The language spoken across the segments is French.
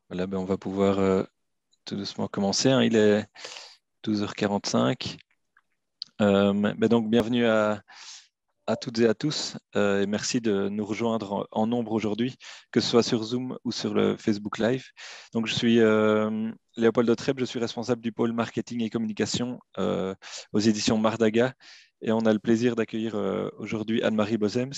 Voilà, ben on va pouvoir tout doucement commencer, hein. Il est 12h45. Ben donc, bienvenue à toutes et à tous et merci de nous rejoindre en nombre aujourd'hui, que ce soit sur Zoom ou sur le Facebook Live. Donc, je suis Léopold Dautrep, je suis responsable du pôle marketing et communication aux éditions Mardaga et on a le plaisir d'accueillir aujourd'hui Anne-Marie Bozems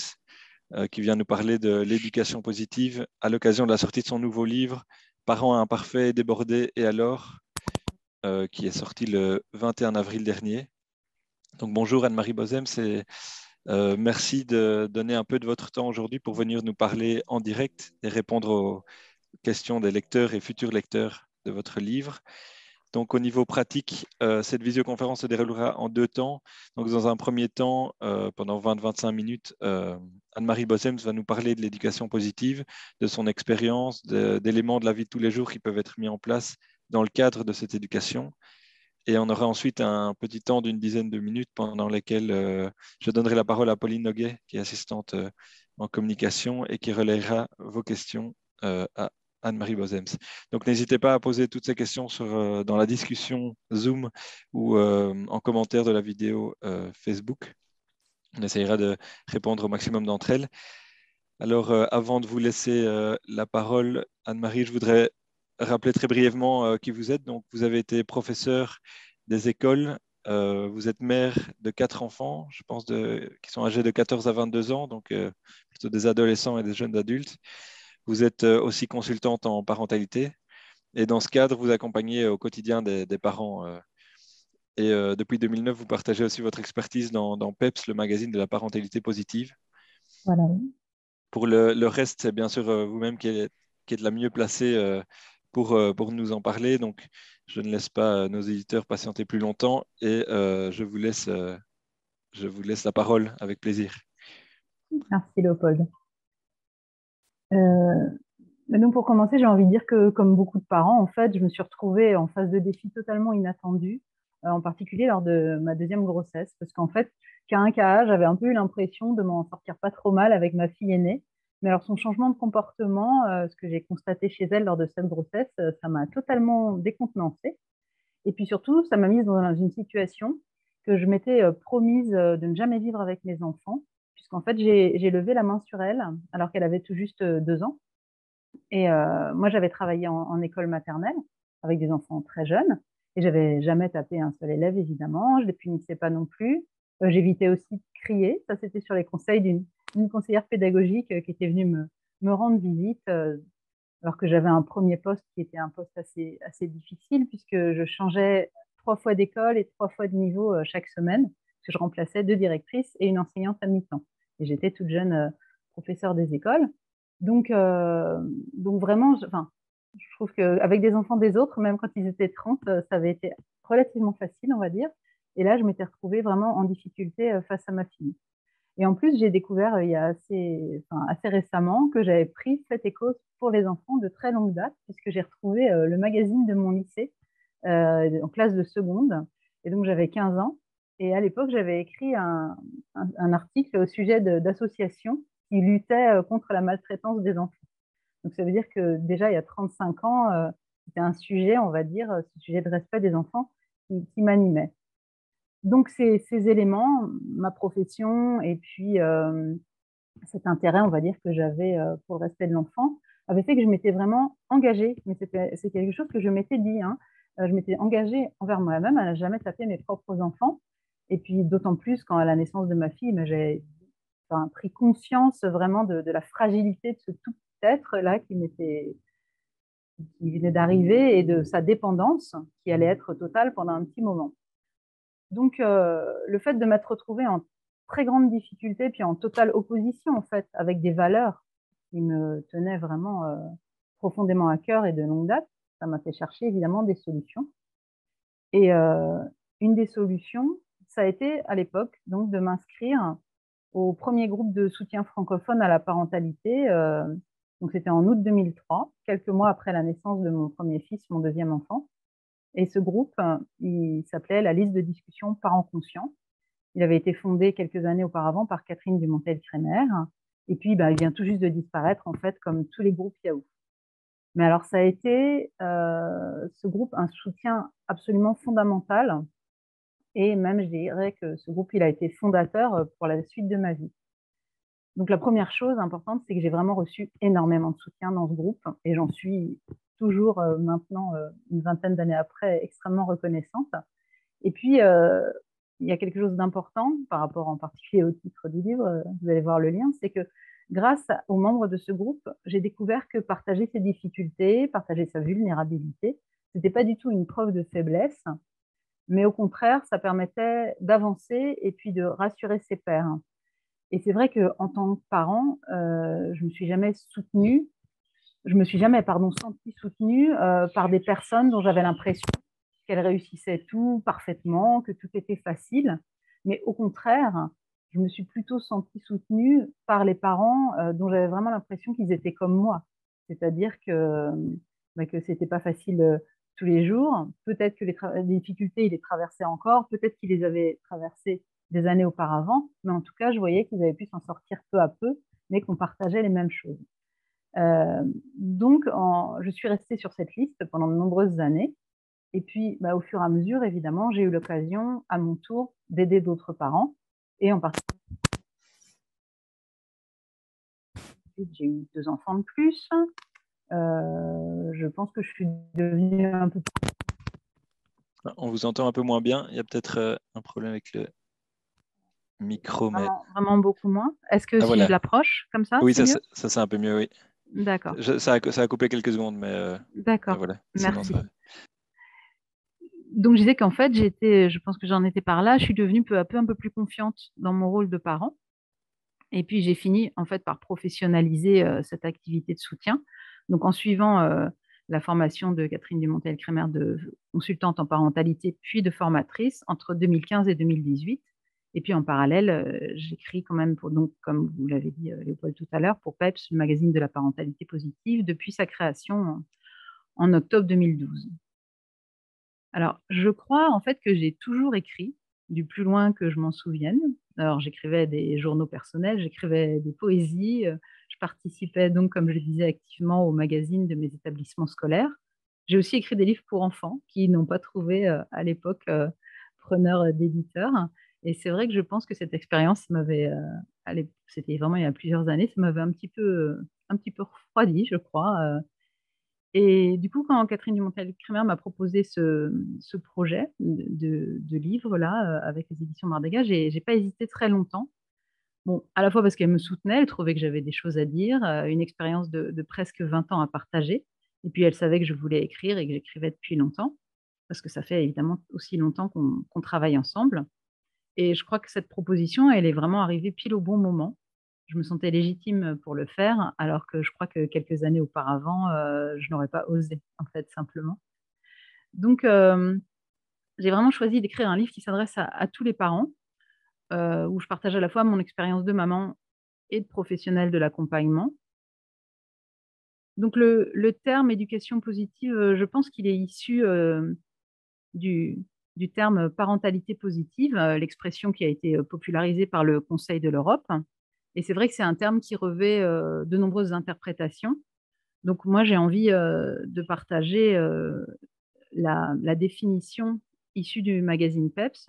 qui vient nous parler de l'éducation positive à l'occasion de la sortie de son nouveau livre Parents imparfaits, débordés et alors, qui est sorti le 21 avril dernier. Donc bonjour Anne-Marie Bozems et merci de donner un peu de votre temps aujourd'hui pour venir nous parler en direct et répondre aux questions des lecteurs et futurs lecteurs de votre livre. Donc, au niveau pratique, cette visioconférence se déroulera en deux temps. Donc, dans un premier temps, pendant 20-25 minutes, Anne-Marie Bossems va nous parler de l'éducation positive, de son expérience, d'éléments de la vie de tous les jours qui peuvent être mis en place dans le cadre de cette éducation. Et on aura ensuite un petit temps d'une dizaine de minutes pendant lesquelles je donnerai la parole à Pauline Noguet, qui est assistante en communication et qui relayera vos questions à Anne-Marie Bozems. Donc n'hésitez pas à poser toutes ces questions dans la discussion Zoom ou en commentaire de la vidéo Facebook. On essayera de répondre au maximum d'entre elles. Alors, avant de vous laisser la parole, Anne-Marie, je voudrais rappeler très brièvement qui vous êtes. Donc, vous avez été professeur des écoles, vous êtes mère de 4 enfants, je pense, qui sont âgés de 14 à 22 ans, donc plutôt des adolescents et des jeunes adultes. Vous êtes aussi consultante en parentalité. Et dans ce cadre, vous accompagnez au quotidien des parents. Depuis 2009, vous partagez aussi votre expertise dans PEPS, le magazine de la parentalité positive. Voilà, oui. Pour le reste, c'est bien sûr vous-même qui êtes la mieux placée pour nous en parler. Donc, je ne laisse pas nos éditeurs patienter plus longtemps et je vous laisse la parole avec plaisir. Merci Léopold. Euh, donc pour commencer, j'ai envie de dire que comme beaucoup de parents, en fait, je me suis retrouvée en face de défis totalement inattendus, en particulier lors de ma deuxième grossesse, parce qu'en fait, qu'à un cas, j'avais un peu eu l'impression de m'en sortir pas trop mal avec ma fille aînée. Mais alors son changement de comportement, ce que j'ai constaté chez elle lors de cette grossesse, ça m'a totalement décontenancée. Et puis surtout, ça m'a mise dans une situation que je m'étais promise de ne jamais vivre avec mes enfants, puisqu'en fait, j'ai levé la main sur elle alors qu'elle avait tout juste 2 ans. Et moi, j'avais travaillé en école maternelle avec des enfants très jeunes et j'avais jamais tapé un seul élève, évidemment. Je les punissais pas non plus. J'évitais aussi de crier. Ça, c'était sur les conseils d'une conseillère pédagogique qui était venue me rendre visite alors que j'avais un premier poste qui était un poste assez difficile puisque je changeais 3 fois d'école et 3 fois de niveau chaque semaine, parce que je remplaçais 2 directrices et une enseignante à mi-temps. Et j'étais toute jeune professeure des écoles. Donc vraiment, enfin, je trouve qu'avec des enfants des autres, même quand ils étaient 30, ça avait été relativement facile, on va dire. Et là, je m'étais retrouvée vraiment en difficulté face à ma fille. Et en plus, j'ai découvert il y a assez récemment que j'avais pris cette école pour les enfants de très longue date, puisque j'ai retrouvé le magazine de mon lycée en classe de seconde. Et donc, j'avais 15 ans. Et à l'époque, j'avais écrit un article au sujet d'associations qui luttaient contre la maltraitance des enfants. Donc, ça veut dire que déjà, il y a 35 ans, c'était un sujet, on va dire, ce sujet de respect des enfants qui m'animait. Donc, ces éléments, ma profession et puis cet intérêt, on va dire, que j'avais pour le respect de l'enfant, avait fait que je m'étais vraiment engagée. Mais c'est quelque chose que je m'étais dit, hein. Je m'étais engagée envers moi-même à ne jamais taper mes propres enfants. Et puis, d'autant plus quand à la naissance de ma fille, j'ai pris conscience vraiment de la fragilité de ce tout petit être-là qui venait d'arriver et de sa dépendance qui allait être totale pendant un petit moment. Donc, le fait de m'être retrouvée en très grande difficulté, puis en totale opposition, en fait, avec des valeurs qui me tenaient vraiment profondément à cœur et de longue date, ça m'a fait chercher évidemment des solutions. Et une des solutions, ça a été à l'époque donc de m'inscrire au premier groupe de soutien francophone à la parentalité. Donc, c'était en août 2003, quelques mois après la naissance de mon premier fils, mon deuxième enfant. Et ce groupe, il s'appelait la liste de discussion Parents conscients. Il avait été fondé quelques années auparavant par Catherine Dumontel-Crémer. Et puis, il vient tout juste de disparaître, en fait, comme tous les groupes Yahoo. Mais alors, ça a été, ce groupe, un soutien absolument fondamental. Et même, je dirais que ce groupe, il a été fondateur pour la suite de ma vie. Donc, la première chose importante, c'est que j'ai vraiment reçu énormément de soutien dans ce groupe. Et j'en suis toujours maintenant, une vingtaine d'années après, extrêmement reconnaissante. Et puis, il y a quelque chose d'important par rapport en particulier au titre du livre, vous allez voir le lien, c'est que grâce aux membres de ce groupe, j'ai découvert que partager ses difficultés, partager sa vulnérabilité, ce n'était pas du tout une preuve de faiblesse, mais au contraire, ça permettait d'avancer et puis de rassurer ses pairs. Et c'est vrai qu'en tant que parent, je me suis jamais soutenue, je me suis jamais, pardon, sentie soutenue par des personnes dont j'avais l'impression qu'elles réussissaient tout parfaitement, que tout était facile. Mais au contraire, je me suis plutôt sentie soutenue par les parents dont j'avais vraiment l'impression qu'ils étaient comme moi. C'est-à-dire que c'était pas facile tous les jours. Peut-être que les difficultés, ils les traversaient encore. Peut-être qu'ils les avaient traversées des années auparavant. Mais en tout cas, je voyais qu'ils avaient pu s'en sortir peu à peu, mais qu'on partageait les mêmes choses. Donc, je suis restée sur cette liste pendant de nombreuses années. Et puis, au fur et à mesure, évidemment, j'ai eu l'occasion, à mon tour, d'aider d'autres parents. Et en particulier, j'ai eu 2 enfants de plus. Je pense que je suis devenue un peu... On vous entend un peu moins bien. Il y a peut-être un problème avec le micro, mais... Vraiment beaucoup moins. Est-ce que Ah, si voilà. je l'approche comme ça, Oui, c'est mieux? ça c'est un peu mieux, oui. D'accord. Ça a coupé quelques secondes, mais D'accord. voilà. Sinon, Merci. ça... Donc, je disais qu'en fait, je pense que j'en étais par là, je suis devenue peu à peu un peu plus confiante dans mon rôle de parent. Et puis, j'ai fini en fait par professionnaliser cette activité de soutien. Donc, en suivant la formation de Catherine Dumontel-Crémer de consultante en parentalité, puis de formatrice entre 2015 et 2018. Et puis, en parallèle, j'écris quand même, donc, comme vous l'avez dit, Léopold, tout à l'heure, pour PEPS, le magazine de la parentalité positive, depuis sa création en octobre 2012. Alors, je crois en fait que j'ai toujours écrit, du plus loin que je m'en souvienne. Alors, j'écrivais des journaux personnels, j'écrivais des poésies, je participais donc, comme je le disais, activement au magazine de mes établissements scolaires. J'ai aussi écrit des livres pour enfants qui n'ont pas trouvé à l'époque preneur d'éditeur. Et c'est vrai que je pense que cette expérience m'avait, c'était vraiment il y a plusieurs années, ça m'avait un petit peu refroidi, je crois. Et du coup, quand Catherine Dumontel-Crémer m'a proposé ce projet de livre-là, avec les éditions Mardega, j'ai pas hésité très longtemps. Bon, à la fois parce qu'elle me soutenait, elle trouvait que j'avais des choses à dire, une expérience de presque 20 ans à partager. Et puis, elle savait que je voulais écrire et que j'écrivais depuis longtemps, parce que ça fait évidemment aussi longtemps qu'on travaille ensemble. Et je crois que cette proposition, elle est vraiment arrivée pile au bon moment. Je me sentais légitime pour le faire, alors que je crois que quelques années auparavant, je n'aurais pas osé, en fait, simplement. Donc, j'ai vraiment choisi d'écrire un livre qui s'adresse à tous les parents, où je partage à la fois mon expérience de maman et de professionnelle de l'accompagnement. Donc, le terme éducation positive, je pense qu'il est issu du, du terme parentalité positive, l'expression qui a été popularisée par le Conseil de l'Europe. Et c'est vrai que c'est un terme qui revêt de nombreuses interprétations. Donc moi, j'ai envie de partager la définition issue du magazine PEPS,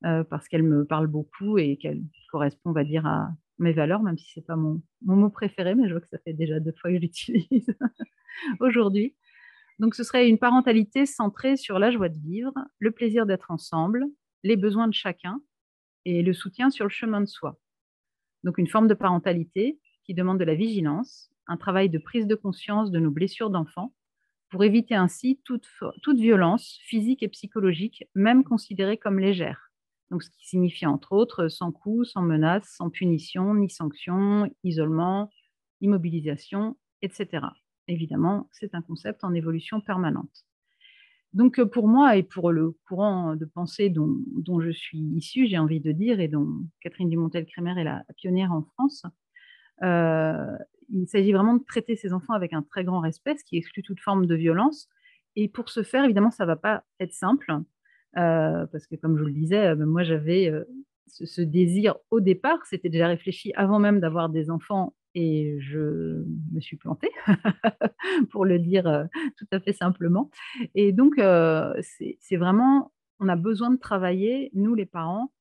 parce qu'elle me parle beaucoup et qu'elle correspond, on va dire, à mes valeurs, même si ce n'est pas mon mot préféré, mais je vois que ça fait déjà 2 fois que je l'utilise aujourd'hui. Donc, ce serait une parentalité centrée sur la joie de vivre, le plaisir d'être ensemble, les besoins de chacun et le soutien sur le chemin de soi. Donc, une forme de parentalité qui demande de la vigilance, un travail de prise de conscience de nos blessures d'enfant pour éviter ainsi toute violence physique et psychologique, même considérée comme légère. Donc, ce qui signifie entre autres sans coup, sans menace, sans punition, ni sanction, isolement, immobilisation, etc. Évidemment, c'est un concept en évolution permanente. Donc, pour moi et pour le courant de pensée dont je suis issue, j'ai envie de dire, et dont Catherine Dumontel-Crémer est la pionnière en France, il s'agit vraiment de traiter ces enfants avec un très grand respect, ce qui exclut toute forme de violence. Et pour ce faire, évidemment, ça ne va pas être simple, parce que comme je vous le disais, moi j'avais ce désir au départ, c'était déjà réfléchi avant même d'avoir des enfants et je me suis plantée, pour le dire tout à fait simplement. Et donc, c'est vraiment, on a besoin de travailler, nous les parents,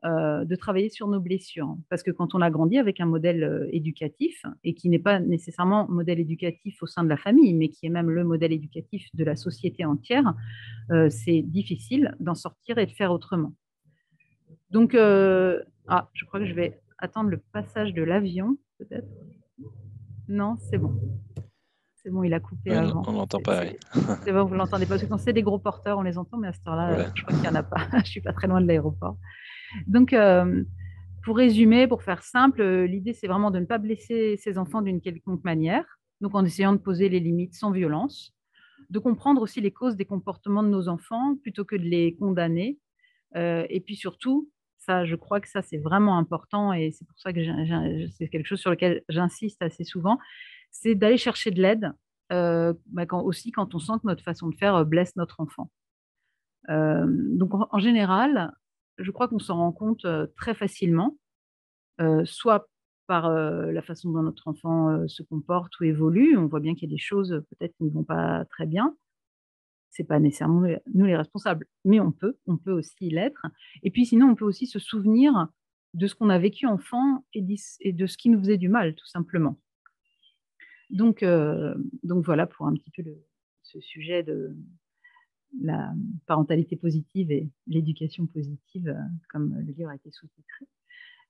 de travailler sur nos blessures. Parce que quand on a grandi avec un modèle éducatif, et qui n'est pas nécessairement modèle éducatif au sein de la famille, mais qui est même le modèle éducatif de la société entière, c'est difficile d'en sortir et de faire autrement. Donc, je crois que je vais attendre le passage de l'avion, peut-être. Non, c'est bon. C'est bon, il a coupé Oui, avant. on n'entend pas. Oui. C'est bon, vous ne l'entendez pas. Parce que quand c'est des gros porteurs, on les entend, mais à cette heure-là, Voilà. je crois qu'il n'y en a pas. Je ne suis pas très loin de l'aéroport. Donc, pour résumer, pour faire simple, l'idée, c'est vraiment de ne pas blesser ses enfants d'une quelconque manière. Donc, en essayant de poser les limites sans violence, de comprendre aussi les causes des comportements de nos enfants plutôt que de les condamner. Et puis surtout, ça, je crois que ça, c'est vraiment important et c'est pour ça que c'est quelque chose sur lequel j'insiste assez souvent, c'est d'aller chercher de l'aide aussi quand on sent que notre façon de faire blesse notre enfant. Donc, en général, je crois qu'on s'en rend compte très facilement, soit par la façon dont notre enfant se comporte ou évolue. On voit bien qu'il y a des choses peut-être qui ne vont pas très bien. C'est pas nécessairement nous les responsables, mais on peut aussi l'être. Et puis sinon, on peut aussi se souvenir de ce qu'on a vécu enfant et de ce qui nous faisait du mal, tout simplement. Donc, voilà pour un petit peu ce sujet de la parentalité positive et l'éducation positive, comme le livre a été sous-titré.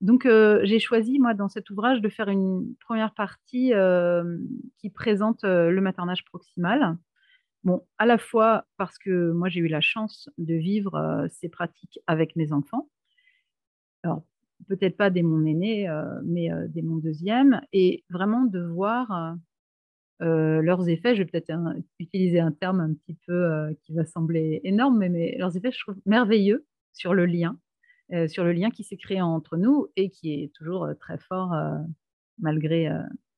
Donc, j'ai choisi, moi, dans cet ouvrage, de faire une première partie qui présente le maternage proximal. Bon, à la fois parce que moi, j'ai eu la chance de vivre ces pratiques avec mes enfants. Alors, peut-être pas dès mon aîné, mais dès mon deuxième, et vraiment de voir leurs effets. Je vais peut-être utiliser un terme un petit peu qui va sembler énorme, mais leurs effets, je trouve merveilleux sur le lien qui s'est créé entre nous et qui est toujours très fort malgré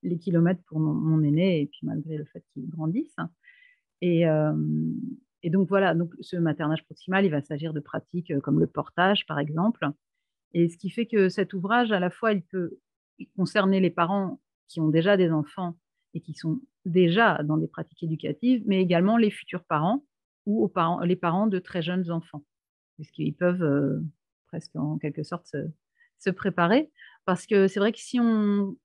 les kilomètres pour mon aîné et puis malgré le fait qu'il grandisse. Et, euh, et donc voilà, donc ce maternage proximal, il va s'agir de pratiques comme le portage, par exemple. Et ce qui fait que cet ouvrage, à la fois, il peut concerner les parents qui ont déjà des enfants et qui sont déjà dans des pratiques éducatives, mais également les futurs parents ou les parents de très jeunes enfants, puisqu'ils peuvent presque en quelque sorte se préparer. Parce que c'est vrai que si on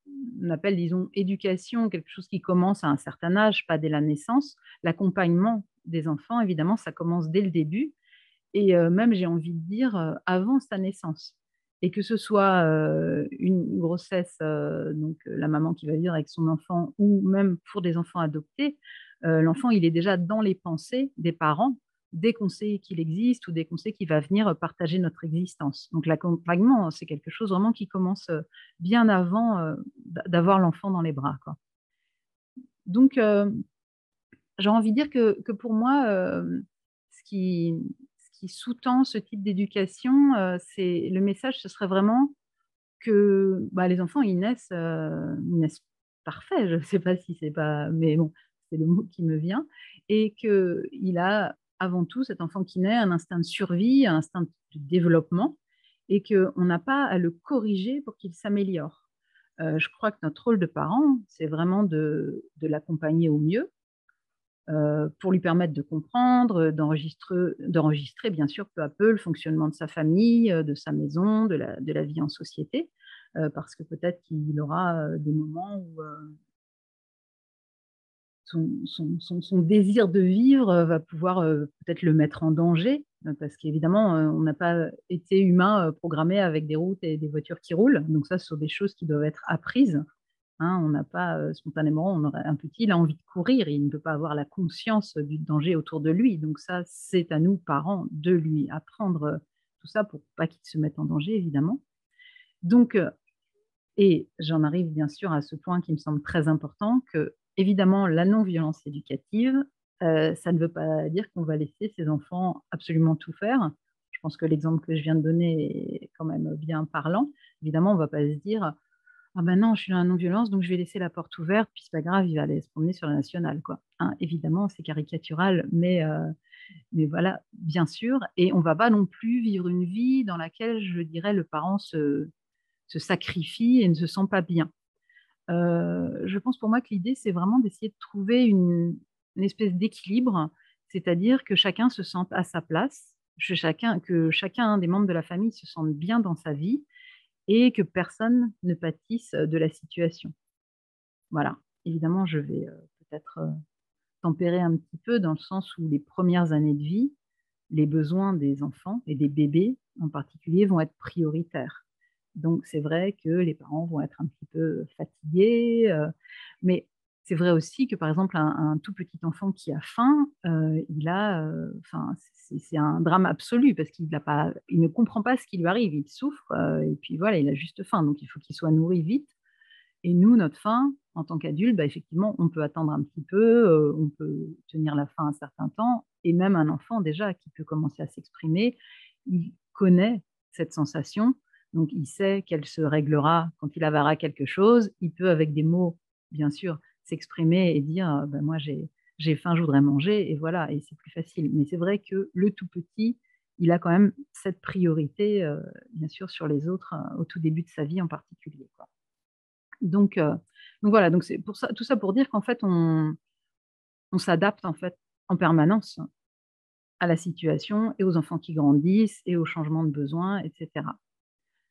appelle, disons, éducation quelque chose qui commence à un certain âge, pas dès la naissance, l'accompagnement des enfants, évidemment, ça commence dès le début et même, j'ai envie de dire, avant sa naissance. Et que ce soit une grossesse, donc la maman qui va vivre avec son enfant, ou même pour des enfants adoptés, l'enfant, il est déjà dans les pensées des parents dès qu'on sait qu'il existe ou dès qu'on sait qu'il va venir partager notre existence. Donc l'accompagnement, c'est quelque chose vraiment qui commence bien avant d'avoir l'enfant dans les bras, quoi. Donc, j'ai envie de dire que pour moi, ce qui sous-tend ce type d'éducation, c'est le message, ce serait vraiment que bah, les enfants, ils naissent parfaits. Je ne sais pas si c'est pas, mais bon, c'est le mot qui me vient, et qu'il a avant tout, cet enfant qui naît, un instinct de survie, un instinct de développement, et qu'on n'a pas à le corriger pour qu'il s'améliore. Je crois que notre rôle de parent, c'est vraiment de l'accompagner au mieux, pour lui permettre de comprendre, d'enregistrer bien sûr peu à peu le fonctionnement de sa famille, de sa maison, de la vie en société, parce que peut-être qu'il aura des moments où son désir de vivre va pouvoir peut-être le mettre en danger, parce qu'évidemment, on n'a pas été humain programmé avec des routes et des voitures qui roulent, donc ça, ce sont des choses qui doivent être apprises. Hein, on n'a pas spontanément, un petit, il a envie de courir, il ne peut pas avoir la conscience du danger autour de lui. Donc ça, c'est à nous, parents, de lui apprendre tout ça pour pas qu'il se mette en danger, évidemment. Donc, et j'en arrive bien sûr à ce point qui me semble très important, que évidemment, la non-violence éducative, ça ne veut pas dire qu'on va laisser ses enfants absolument tout faire. Je pense que l'exemple que je viens de donner est quand même bien parlant. Évidemment, on ne va pas se dire ah ben non, je suis dans la non-violence, donc je vais laisser la porte ouverte, puis c'est pas grave, il va aller se promener sur la nationale, quoi. Hein, évidemment, c'est caricatural, mais voilà, bien sûr. Et on va pas non plus vivre une vie dans laquelle, je dirais, le parent se sacrifie et ne se sent pas bien. Je pense pour moi que l'idée, c'est vraiment d'essayer de trouver une espèce d'équilibre, c'est-à-dire que chacun se sente à sa place, que chacun des membres de la famille se sente bien dans sa vie et que personne ne pâtisse de la situation. Voilà. Évidemment, je vais peut-être tempérer un petit peu dans le sens où les premières années de vie, les besoins des enfants et des bébés en particulier vont être prioritaires. Donc, c'est vrai que les parents vont être un petit peu fatigués, mais c'est vrai aussi que, par exemple, un tout petit enfant qui a faim, c'est un drame absolu parce il ne comprend pas ce qui lui arrive, il souffre, et puis voilà, il a juste faim, donc il faut qu'il soit nourri vite. Et nous, notre faim, en tant qu'adulte, bah, effectivement, on peut attendre un petit peu, on peut tenir la faim un certain temps, et même un enfant déjà qui peut commencer à s'exprimer, il connaît cette sensation, donc il sait qu'elle se réglera quand il avalera quelque chose. Il peut avec des mots, bien sûr, s'exprimer et dire, «Bah, moi j'ai faim, je voudrais manger» et voilà, et c'est plus facile. Mais c'est vrai que le tout petit, il a quand même cette priorité, bien sûr sur les autres, au tout début de sa vie en particulier, quoi. Donc, heu, donc voilà, donc c'est pour ça, tout ça pour dire qu'en fait on s'adapte en fait en permanence à la situation et aux enfants qui grandissent et aux changements de besoins et cetera.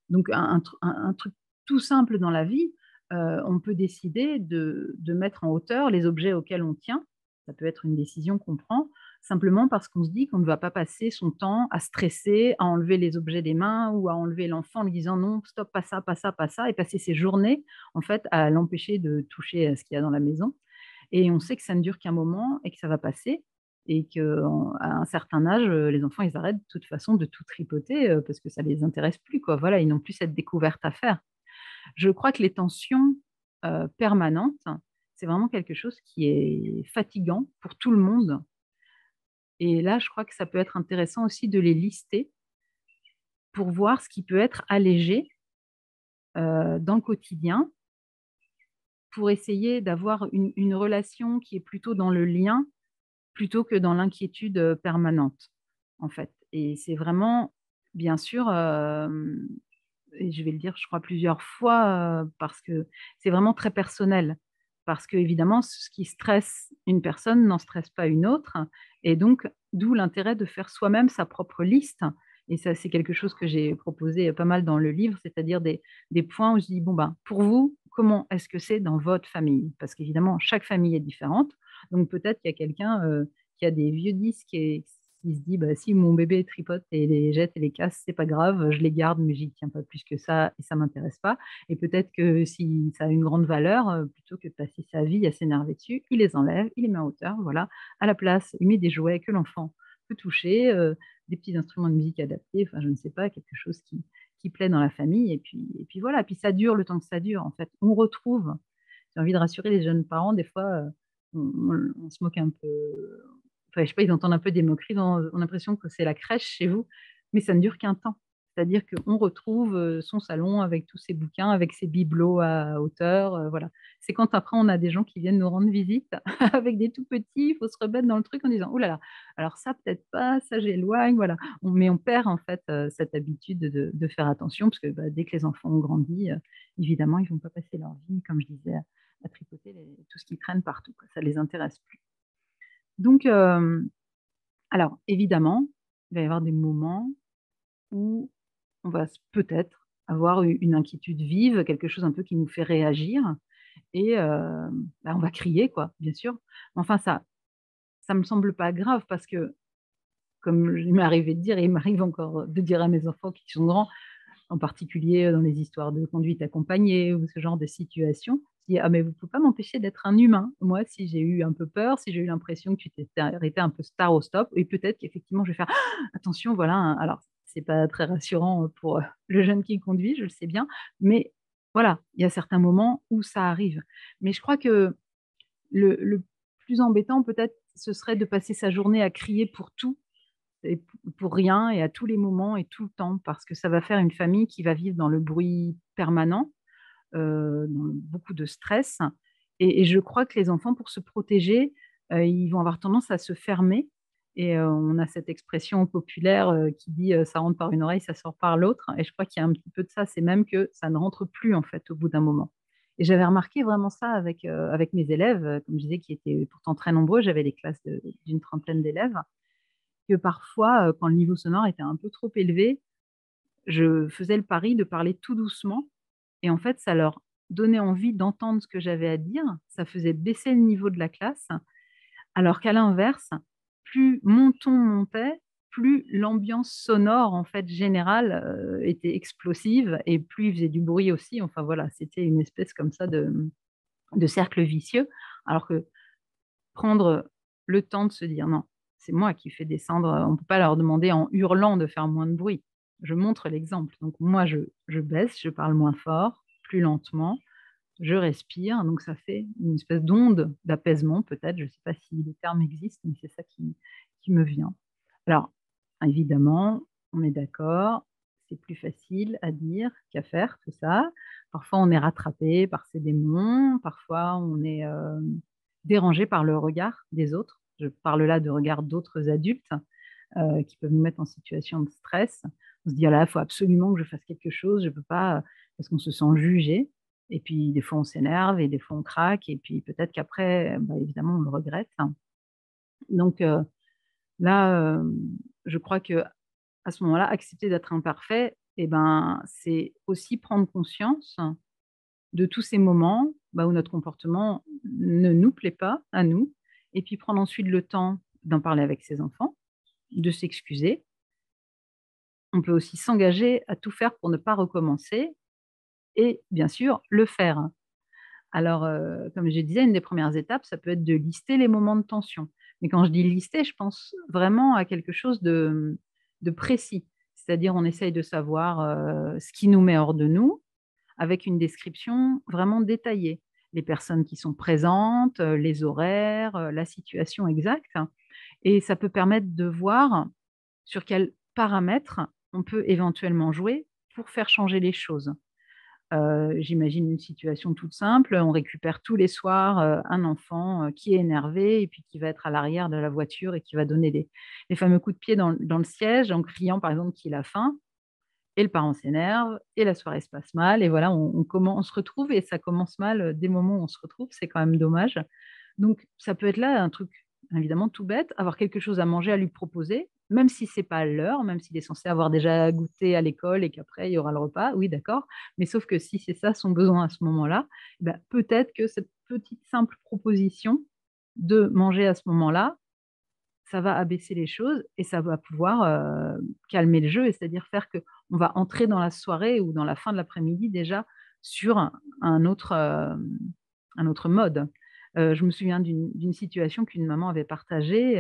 Donc un truc tout simple dans la vie, on peut décider de mettre en hauteur les objets auxquels on tient. Ça peut être une décision qu'on prend, simplement parce qu'on se dit qu'on ne va pas passer son temps à stresser, à enlever les objets des mains ou à enlever l'enfant en lui disant: «Non, stop, pas ça, pas ça, pas ça», et passer ses journées, en fait, à l'empêcher de toucher à ce qu'il y a dans la maison. Et on sait que ça ne dure qu'un moment et que ça va passer, et qu'à un certain âge, les enfants, ils arrêtent de toute façon de tout tripoter, parce que ça les intéresse plus, quoi. Voilà, ils n'ont plus cette découverte à faire. Je crois que les tensions, permanentes, c'est vraiment quelque chose qui est fatigant pour tout le monde, et là, je crois que ça peut être intéressant aussi de les lister pour voir ce qui peut être allégé, dans le quotidien, pour essayer d'avoir une relation qui est plutôt dans le lien plutôt que dans l'inquiétude, permanente, en fait. Et c'est vraiment, bien sûr, et je vais le dire, je crois plusieurs fois, parce que c'est vraiment très personnel. Parce qu'évidemment, ce qui stresse une personne n'en stresse pas une autre, et donc d'où l'intérêt de faire soi-même sa propre liste. Et ça, c'est quelque chose que j'ai proposé pas mal dans le livre, c'est-à-dire des points où je dis: «Bon, ben, pour vous, comment est-ce que c'est dans votre famille?» Parce qu'évidemment, chaque famille est différente, donc peut-être qu'il y a quelqu'un, qui a des vieux disques et qui se dit: «Bah, si mon bébé tripote et les jette et les casse, c'est pas grave, je les garde, mais j'y tiens pas plus que ça et ça m'intéresse pas», et peut-être que si ça a une grande valeur, plutôt que de passer sa vie à s'énerver dessus, il les enlève, il les met en hauteur, voilà. À la place, il met des jouets que l'enfant peut toucher, des petits instruments de musique adaptés, enfin je ne sais pas, quelque chose qui plaît dans la famille, et puis voilà, puis ça dure le temps que ça dure, en fait. On retrouve, j'ai envie de rassurer les jeunes parents, des fois, on se moque un peu, enfin, je sais pas, ils entendent un peu des moqueries, ont l'impression que c'est la crèche chez vous, mais ça ne dure qu'un temps. C'est-à-dire qu'on retrouve, son salon avec tous ses bouquins, avec ses bibelots à hauteur, voilà. C'est quand après on a des gens qui viennent nous rendre visite avec des tout petits, il faut se remettre dans le truc en disant: «Ouh là là, alors ça peut-être pas, ça j'éloigne», voilà. Mais on perd en fait, cette habitude de faire attention parce que, bah, dès que les enfants ont grandi, évidemment, ils vont pas passer leur vie, comme je disais, à tripoter tout ce qui traîne partout, quoi. Ça les intéresse plus. Donc, alors évidemment, il va y avoir des moments où on va peut-être avoir une inquiétude vive, quelque chose un peu qui nous fait réagir, et bah, on va crier, quoi, bien sûr. Enfin, ça me semble pas grave parce que, comme il m'est arrivé de dire, et il m'arrive encore de dire à mes enfants qui sont grands, en particulier dans les histoires de conduite accompagnée ou ce genre de situation. Je dis: «Ah mais vous pouvez pas m'empêcher d'être un humain. Moi, si j'ai eu un peu peur, si j'ai eu l'impression que tu t'étais arrêté un peu star au stop, et peut-être qu'effectivement je vais faire: «Ah, attention, voilà, hein». Alors c'est pas très rassurant, pour, le jeune qui conduit, je le sais bien, mais voilà, il y a certains moments où ça arrive. Mais je crois que le plus embêtant peut-être, ce serait de passer sa journée à crier pour tout et pour rien et à tous les moments et tout le temps, parce que ça va faire une famille qui va vivre dans le bruit permanent, dans beaucoup de stress, et je crois que les enfants, pour se protéger, ils vont avoir tendance à se fermer, et on a cette expression populaire, qui dit, «Ça rentre par une oreille, ça sort par l'autre», et je crois qu'il y a un petit peu de ça. C'est même que ça ne rentre plus, en fait, au bout d'un moment, Et j'avais remarqué vraiment ça avec mes élèves, comme je disais, qui étaient pourtant très nombreux. J'avais des classes d'une trentaine d'élèves, que parfois, quand le niveau sonore était un peu trop élevé, je faisais le pari de parler tout doucement. Et en fait, ça leur donnait envie d'entendre ce que j'avais à dire. Ça faisait baisser le niveau de la classe. Alors qu'à l'inverse, plus mon ton montait, plus l'ambiance sonore en fait générale était explosive et plus il faisait du bruit aussi. Enfin voilà, c'était une espèce comme ça de cercle vicieux. Alors que prendre le temps de se dire non, c'est moi qui fais descendre, on ne peut pas leur demander en hurlant de faire moins de bruit. Je montre l'exemple. Donc moi, je baisse, je parle moins fort, plus lentement, je respire, donc ça fait une espèce d'onde d'apaisement peut-être, je ne sais pas si le terme existe, mais c'est ça qui me vient. Alors, évidemment, on est d'accord, c'est plus facile à dire qu'à faire tout ça. Parfois, on est rattrapé par ces démons, parfois, on est dérangé par le regard des autres. Je parle là de regard d'autres adultes qui peuvent nous mettre en situation de stress. On se dit, ah là, il faut absolument que je fasse quelque chose, je ne peux pas, parce qu'on se sent jugé. Et puis, des fois, on s'énerve et des fois, on craque. Et puis, peut-être qu'après, bah, évidemment, on le regrette. Donc, là, je crois que à ce moment-là, accepter d'être imparfait, eh ben, c'est aussi prendre conscience de tous ces moments bah, où notre comportement ne nous plaît pas à nous. Et puis, prendre ensuite le temps d'en parler avec ses enfants, de s'excuser. On peut aussi s'engager à tout faire pour ne pas recommencer et bien sûr, le faire. Alors, comme je disais, une des premières étapes, ça peut être de lister les moments de tension. Mais quand je dis lister, je pense vraiment à quelque chose de précis. C'est-à-dire, on essaye de savoir, ce qui nous met hors de nous, avec une description vraiment détaillée. Les personnes qui sont présentes, les horaires, la situation exacte et ça peut permettre de voir sur quels paramètres on peut éventuellement jouer pour faire changer les choses. J'imagine une situation toute simple, on récupère tous les soirs, un enfant, qui est énervé et puis qui va être à l'arrière de la voiture et qui va donner les fameux coups de pied dans le siège en criant par exemple qu'il a faim et le parent s'énerve et la soirée se passe mal et voilà on se retrouve et ça commence mal, dès le moment où on se retrouve, c'est quand même dommage. Donc ça peut être là un truc évidemment tout bête, avoir quelque chose à manger à lui proposer, même si c'est pas l'heure, même s'il est censé avoir déjà goûté à l'école et qu'après il y aura le repas, oui d'accord, mais sauf que si c'est ça son besoin à ce moment-là, bah, peut-être que cette petite simple proposition de manger à ce moment-là, ça va abaisser les choses et ça va pouvoir, calmer le jeu et c'est-à-dire faire qu'on va entrer dans la soirée ou dans la fin de l'après-midi déjà sur un autre, un autre mode. Je me souviens d'une situation qu'une maman avait partagée,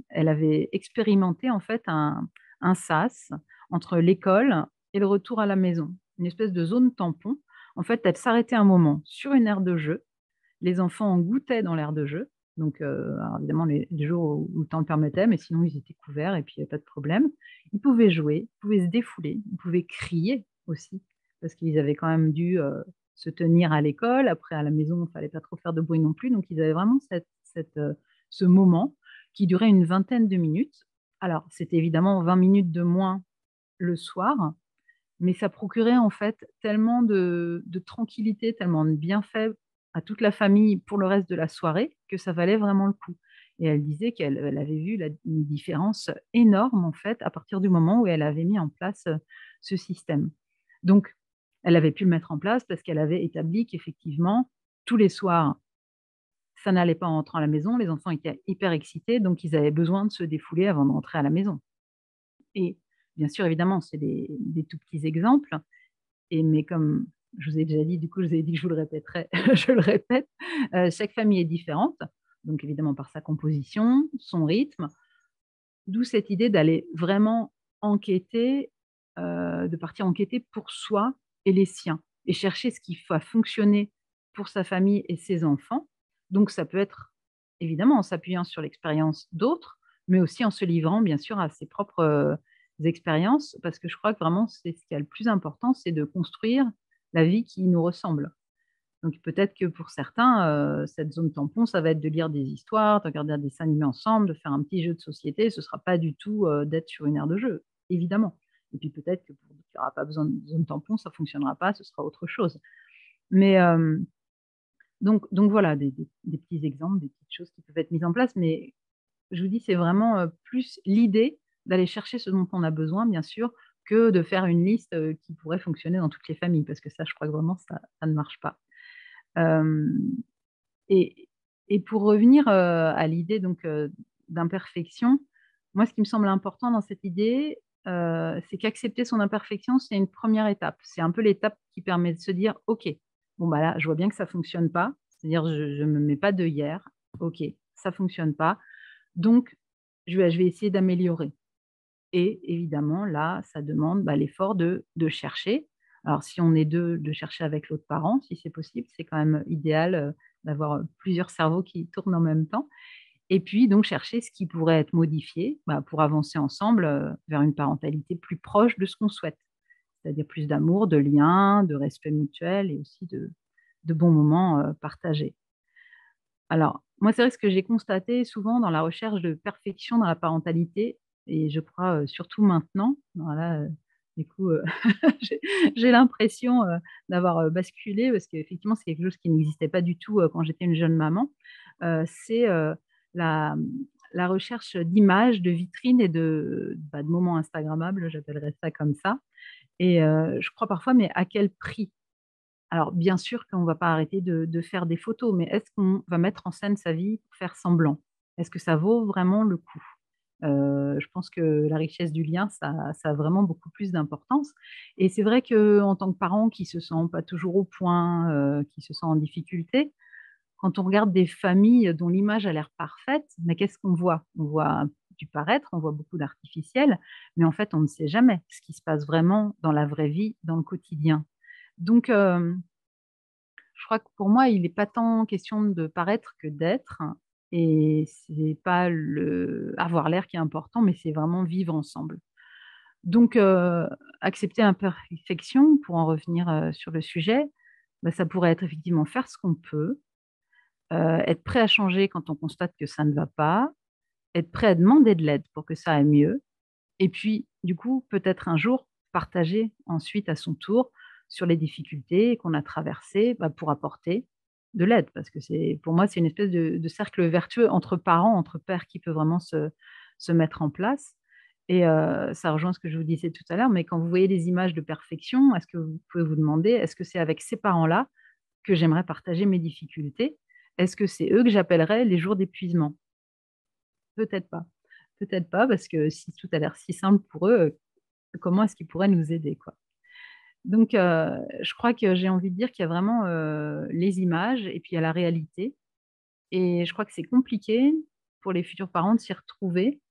elle avait expérimenté en fait un sas entre l'école et le retour à la maison, une espèce de zone tampon. En fait, elle s'arrêtait un moment sur une aire de jeu, les enfants goûtaient dans l'aire de jeu, donc alors évidemment les jours où le temps le permettait, mais sinon ils étaient couverts et puis il y avait pas de problème. Ils pouvaient jouer, ils pouvaient se défouler, ils pouvaient crier aussi, parce qu'ils avaient quand même dû, se tenir à l'école. Après à la maison, il fallait pas trop faire de bruit non plus, donc ils avaient vraiment ce moment qui durait une vingtaine de minutes. Alors c'était évidemment 20 minutes de moins le soir, mais ça procurait en fait tellement de tranquillité, tellement de bienfaits à toute la famille pour le reste de la soirée que ça valait vraiment le coup. Et elle disait qu'elle avait vu une différence énorme en fait à partir du moment où elle avait mis en place ce système. Donc, elle avait pu le mettre en place parce qu'elle avait établi qu'effectivement, tous les soirs, ça n'allait pas en rentrant à la maison, les enfants étaient hyper excités, donc ils avaient besoin de se défouler avant de rentrer à la maison. Et bien sûr, évidemment, c'est des tout petits exemples, mais comme je vous ai déjà dit, du coup, je vous ai dit que je vous le répéterai, je le répète, chaque famille est différente, donc évidemment par sa composition, son rythme, d'où cette idée d'aller vraiment enquêter, de partir enquêter pour soi et les siens et chercher ce qui va fonctionner pour sa famille et ses enfants. Donc ça peut être évidemment en s'appuyant sur l'expérience d'autres, mais aussi en se livrant bien sûr à ses propres, expériences parce que je crois que vraiment c'est ce qui est le plus important, c'est de construire la vie qui nous ressemble. Donc peut-être que pour certains, cette zone tampon, ça va être de lire des histoires, de regarder un dessin animé ensemble, de faire un petit jeu de société. Ce ne sera pas du tout, d'être sur une aire de jeu, évidemment. Et puis peut-être que pour d'autres, il n'y aura pas besoin de zone tampon, ça ne fonctionnera pas, ce sera autre chose. Mais donc voilà, des petits exemples, des petites choses qui peuvent être mises en place. Mais je vous dis, c'est vraiment plus l'idée d'aller chercher ce dont on a besoin, bien sûr, que de faire une liste qui pourrait fonctionner dans toutes les familles, parce que ça, je crois que vraiment, ça ne marche pas. Euh, et, et pour revenir à l'idée donc d'imperfection, moi, ce qui me semble important dans cette idée, c'est qu'accepter son imperfection, c'est une première étape. C'est un peu l'étape qui permet de se dire, OK, bon, bah là, je vois bien que ça fonctionne pas. C'est-à-dire, je ne me mets pas d'œillères. OK, ça fonctionne pas. Donc, je vais essayer d'améliorer. Et évidemment, là, ça demande l'effort de chercher. Alors, si on est deux, de chercher avec l'autre parent, si c'est possible, c'est quand même idéal d'avoir plusieurs cerveaux qui tournent en même temps. Et puis, donc, chercher ce qui pourrait être modifié pour avancer ensemble vers une parentalité plus proche de ce qu'on souhaite. C'est-à-dire plus d'amour, de lien, de respect mutuel et aussi de bons moments partagés. Alors, moi, c'est vrai ce que j'ai constaté souvent dans la recherche de perfection dans la parentalité, et je crois surtout maintenant, voilà, du coup, j'ai j'ai l'impression d'avoir basculé parce qu'effectivement, c'est quelque chose qui n'existait pas du tout quand j'étais une jeune maman. C'est la, la recherche d'images, de vitrines et de moments Instagrammables, j'appellerais ça comme ça. Et je crois parfois, mais à quel prix? Alors, bien sûr qu'on ne va pas arrêter de faire des photos, mais est-ce qu'on va mettre en scène sa vie pour faire semblant? Est-ce que ça vaut vraiment le coup? Je pense que la richesse du lien, ça a vraiment beaucoup plus d'importance. Et c'est vrai qu'en tant que parent qui se sent pas toujours au point, qui se sent en difficulté, quand on regarde des familles dont l'image a l'air parfaite, mais qu'est-ce qu'on voit? On voit du paraître, on voit beaucoup d'artificiel, mais en fait, on ne sait jamais ce qui se passe vraiment dans la vraie vie, dans le quotidien. Donc, je crois que pour moi, il n'est pas tant question de paraître que d'être. Et c'est pas avoir l'air qui est important, mais c'est vraiment vivre ensemble. Donc, accepter l'imperfection, pour en revenir sur le sujet, ça pourrait être effectivement faire ce qu'on peut, être prêt à changer quand on constate que ça ne va pas, être prêt à demander de l'aide pour que ça aille mieux, et puis, du coup, peut-être un jour, partager ensuite à son tour sur les difficultés qu'on a traversées pour apporter de l'aide. Parce que pour moi, c'est une espèce de cercle vertueux entre parents, entre pères qui peut vraiment se mettre en place. Et ça rejoint ce que je vous disais tout à l'heure, mais quand vous voyez des images de perfection, est-ce que vous pouvez vous demander, est-ce que c'est avec ces parents-là que j'aimerais partager mes difficultés? Est-ce que c'est eux que j'appellerais les jours d'épuisement? Peut-être pas. Peut-être pas, parce que si tout a l'air si simple pour eux, comment est-ce qu'ils pourraient nous aider, quoi? Donc, je crois que j'ai envie de dire qu'il y a vraiment les images et puis il y a la réalité. Et je crois que c'est compliqué pour les futurs parents de s'y retrouver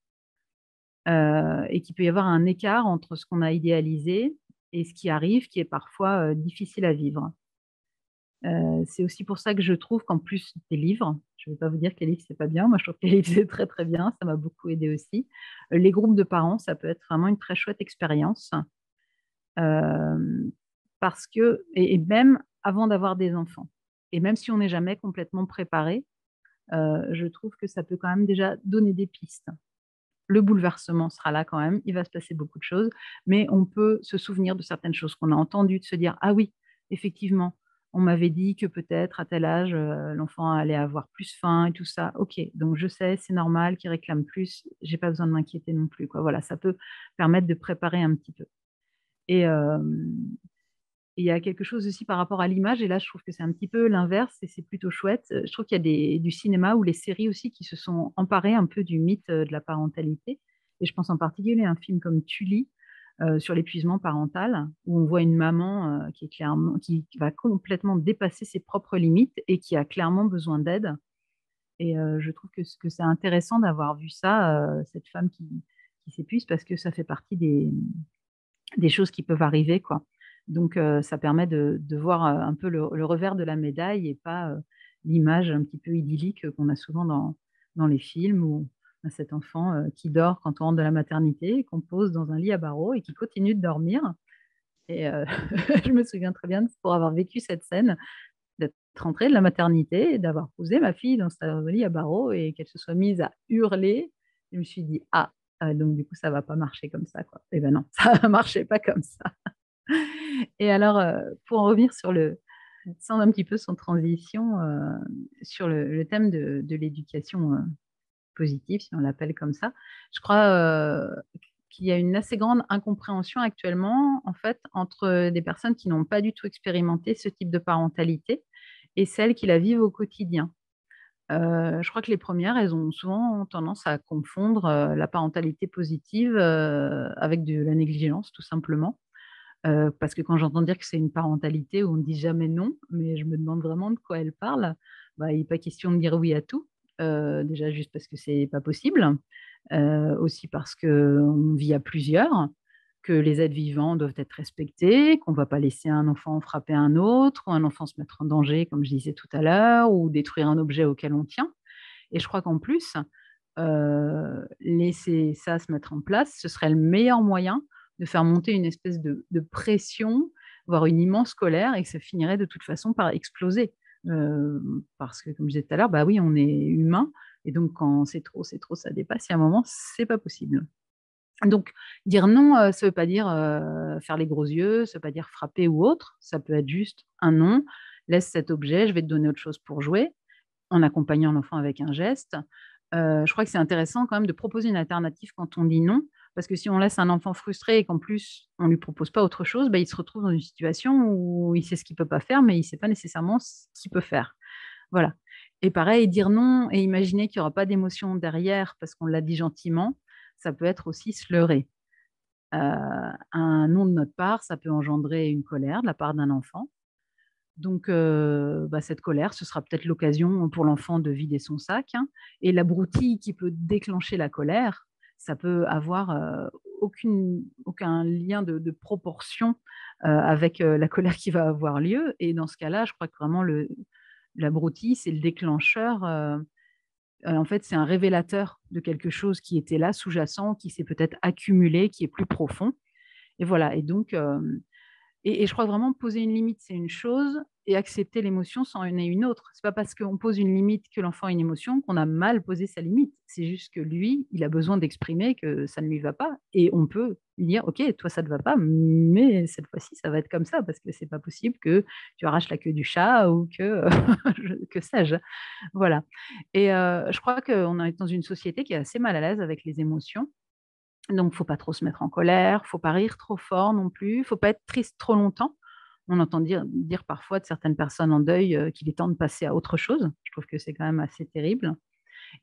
et qu'il peut y avoir un écart entre ce qu'on a idéalisé et ce qui arrive, qui est parfois difficile à vivre. C'est aussi pour ça que je trouve qu'en plus des livres, je ne vais pas vous dire que les livres, c'est pas bien. Moi, je trouve que les livres, c'est très, très bien. Ça m'a beaucoup aidé aussi. Les groupes de parents, ça peut être vraiment une très chouette expérience. Euh, Parce que, et même avant d'avoir des enfants, et même si on n'est jamais complètement préparé, je trouve que ça peut quand même déjà donner des pistes. Le bouleversement sera là quand même, il va se passer beaucoup de choses, mais on peut se souvenir de certaines choses qu'on a entendues, de se dire, ah oui, effectivement, on m'avait dit que peut-être à tel âge, l'enfant allait avoir plus faim et tout ça. Ok, donc je sais, c'est normal qu'il réclame plus, j'ai pas besoin de m'inquiéter non plus, quoi. Voilà, ça peut permettre de préparer un petit peu. Et il y a quelque chose aussi par rapport à l'image, et là je trouve que c'est un petit peu l'inverse et c'est plutôt chouette. Je trouve qu'il y a du cinéma ou les séries aussi qui se sont emparées un peu du mythe de la parentalité. Et je pense en particulier à un film comme Tully sur l'épuisement parental, où on voit une maman qui va complètement dépasser ses propres limites et qui a clairement besoin d'aide. Et je trouve que c'est intéressant d'avoir vu ça, cette femme qui s'épuise, parce que ça fait partie des choses qui peuvent arriver, quoi. Donc, ça permet de voir un peu le revers de la médaille et pas l'image un petit peu idyllique qu'on a souvent dans les films où on a cet enfant qui dort quand on rentre de la maternité, qu'on pose dans un lit à barreaux et qui continue de dormir. Et je me souviens très bien pour avoir vécu cette scène, d'être rentrée de la maternité et d'avoir posé ma fille dans ce lit à barreaux et qu'elle se soit mise à hurler. Je me suis dit, ah, donc du coup, ça va pas marcher comme ça, quoi. Et ben non, ça ne marchait pas comme ça. Et alors, pour en revenir sur sans un petit peu sans transition sur le thème de l'éducation positive, si on l'appelle comme ça. Je crois qu'il y a une assez grande incompréhension actuellement, en fait, entre des personnes qui n'ont pas du tout expérimenté ce type de parentalité et celles qui la vivent au quotidien. Je crois que les premières, elles ont souvent tendance à confondre la parentalité positive avec de la négligence, tout simplement. Parce que quand j'entends dire que c'est une parentalité où on ne dit jamais non, mais je me demande vraiment de quoi elle parle. Bah, il n'est pas question de dire oui à tout. Déjà juste parce que c'est pas possible, aussi parce qu'on vit à plusieurs, que les êtres vivants doivent être respectés, qu'on ne va pas laisser un enfant frapper un autre, ou un enfant se mettre en danger, comme je disais tout à l'heure, ou détruire un objet auquel on tient. Et je crois qu'en plus, laisser ça se mettre en place, ce serait le meilleur moyen de faire monter une espèce de pression, voire une immense colère, et que ça finirait de toute façon par exploser. Parce que, comme je disais tout à l'heure, bah oui, on est humain, et donc quand c'est trop, ça dépasse, et à un moment, c'est pas possible. Donc, dire non, ça ne veut pas dire faire les gros yeux, ça ne veut pas dire frapper ou autre, ça peut être juste un non, laisse cet objet, je vais te donner autre chose pour jouer, en accompagnant l'enfant avec un geste. Je crois que c'est intéressant quand même de proposer une alternative quand on dit non, parce que si on laisse un enfant frustré et qu'en plus on ne lui propose pas autre chose, bah, il se retrouve dans une situation où il sait ce qu'il ne peut pas faire, mais il ne sait pas nécessairement ce qu'il peut faire. Voilà. Et pareil, dire non et imaginer qu'il n'y aura pas d'émotion derrière parce qu'on l'a dit gentiment, ça peut être aussi se leurrer. Un non de notre part, ça peut engendrer une colère de la part d'un enfant. Donc, bah, cette colère, ce sera peut-être l'occasion pour l'enfant de vider son sac, hein. Et la broutille qui peut déclencher la colère, ça peut avoir aucun lien de proportion avec la colère qui va avoir lieu. Et dans ce cas-là, je crois que vraiment la broutille, c'est le déclencheur. En fait, c'est un révélateur de quelque chose qui était là, sous-jacent, qui s'est peut-être accumulé, qui est plus profond. Et voilà. Et donc, et je crois vraiment poser une limite, c'est une chose, et accepter l'émotion c'en est une autre. C'est pas parce qu'on pose une limite que l'enfant a une émotion qu'on a mal posé sa limite. C'est juste que lui, il a besoin d'exprimer que ça ne lui va pas, et on peut lui dire: «OK, toi ça te va pas, mais cette fois-ci ça va être comme ça parce que c'est pas possible que tu arraches la queue du chat ou que que sais-je». Voilà. Et je crois qu'on est dans une société qui est assez mal à l'aise avec les émotions. Donc, faut pas trop se mettre en colère, faut pas rire trop fort non plus, faut pas être triste trop longtemps. On entend dire parfois de certaines personnes en deuil, qu'il est temps de passer à autre chose. Je trouve que c'est quand même assez terrible,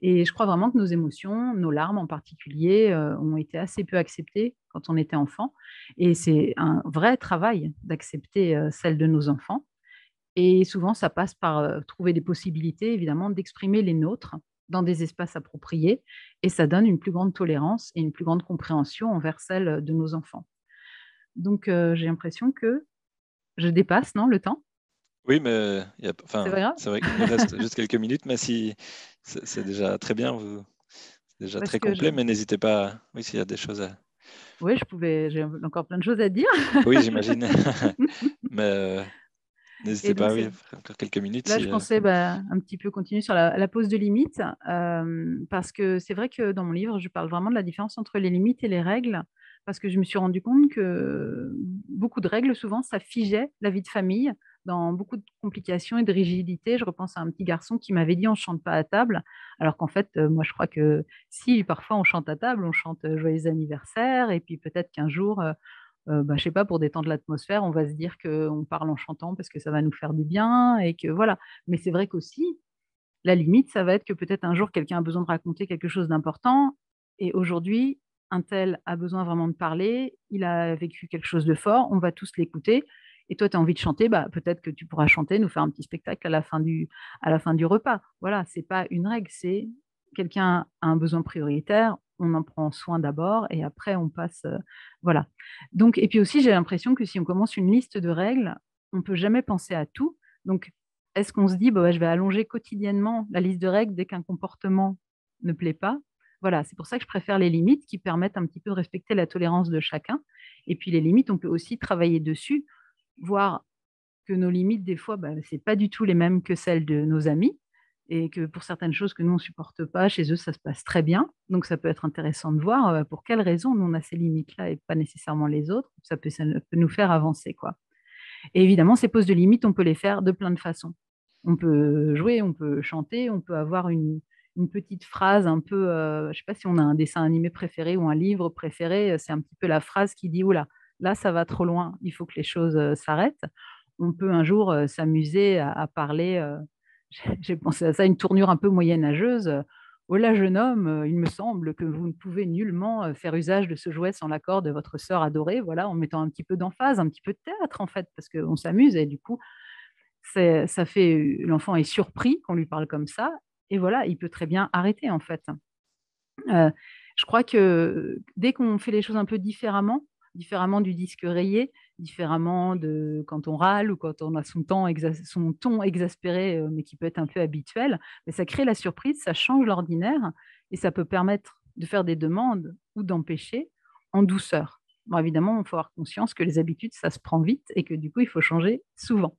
et je crois vraiment que nos émotions, nos larmes en particulier, ont été assez peu acceptées quand on était enfant, et c'est un vrai travail d'accepter, celles de nos enfants, et souvent ça passe par, trouver des possibilités évidemment d'exprimer les nôtres dans des espaces appropriés, et ça donne une plus grande tolérance et une plus grande compréhension envers celles de nos enfants. Donc j'ai l'impression que je dépasse, non, le temps? Oui, mais C'est enfin, pas grave? c'est vrai qu'il nous reste juste quelques minutes, mais si c'est déjà très bien, c'est déjà Parce très que complet, mais n'hésitez pas, oui, s'il y a des choses à... oui, j'ai encore plein de choses à dire. Oui, j'imagine, mais Et n'hésitez donc pas, oui, c'est à faire encore quelques minutes là, si... je pensais, bah, un petit peu continuer sur la pose de limites, parce que c'est vrai que dans mon livre, je parle vraiment de la différence entre les limites et les règles, parce que je me suis rendu compte que beaucoup de règles, souvent, ça figeait la vie de famille dans beaucoup de complications et de rigidité. Je repense à un petit garçon qui m'avait dit: «On chante pas à table», alors qu'en fait, moi, je crois que si, parfois, on chante à table, on chante, joyeux anniversaire, et puis peut-être qu'un jour, bah, je sais pas, pour détendre l'atmosphère, on va se dire qu'on parle en chantant parce que ça va nous faire du bien, et que voilà. Mais c'est vrai qu'aussi, la limite, ça va être que peut-être un jour quelqu'un a besoin de raconter quelque chose d'important, et aujourd'hui, un tel a besoin vraiment de parler, il a vécu quelque chose de fort, on va tous l'écouter, et toi tu as envie de chanter, bah, peut-être que tu pourras chanter, nous faire un petit spectacle à la fin du repas. Voilà, c'est pas une règle, c'est quelqu'un a un besoin prioritaire, on en prend soin d'abord et après on passe, voilà. Donc, et puis aussi, j'ai l'impression que si on commence une liste de règles, on peut jamais penser à tout. Donc, est-ce qu'on se dit: «Bah, ouais, je vais allonger quotidiennement la liste de règles dès qu'un comportement ne plaît pas?» Voilà, c'est pour ça que je préfère les limites qui permettent un petit peu de respecter la tolérance de chacun, et puis les limites, on peut aussi travailler dessus, voir que nos limites, des fois, bah, c'est pas du tout les mêmes que celles de nos amis, et que pour certaines choses que nous on supporte pas, chez eux, ça se passe très bien. Donc ça peut être intéressant de voir, pour quelles raisons nous on a ces limites-là et pas nécessairement les autres. Ça peut nous faire avancer, quoi. Et évidemment, ces poses de limite, on peut les faire de plein de façons. On peut jouer, on peut chanter, on peut avoir une petite phrase un peu, je ne sais pas si on a un dessin animé préféré ou un livre préféré, c'est un petit peu la phrase qui dit, oula, là, ça va trop loin, il faut que les choses s'arrêtent. On peut un jour s'amuser à parler, j'ai pensé à ça, une tournure un peu moyenâgeuse. Oh là, jeune homme, il me semble que vous ne pouvez nullement faire usage de ce jouet sans l'accord de votre sœur adorée, voilà, en mettant un petit peu d'emphase, un petit peu de théâtre en fait, parce qu'on s'amuse et du coup, ça fait, l'enfant est surpris qu'on lui parle comme ça, et voilà, il peut très bien arrêter en fait. Heu, je crois que dès qu'on fait les choses un peu différemment du disque rayé, différemment de quand on râle ou quand on a son ton exaspéré, mais qui peut être un peu habituel, mais ça crée la surprise, ça change l'ordinaire et ça peut permettre de faire des demandes ou d'empêcher en douceur. Bon, évidemment, il faut avoir conscience que les habitudes, ça se prend vite et que du coup, il faut changer souvent.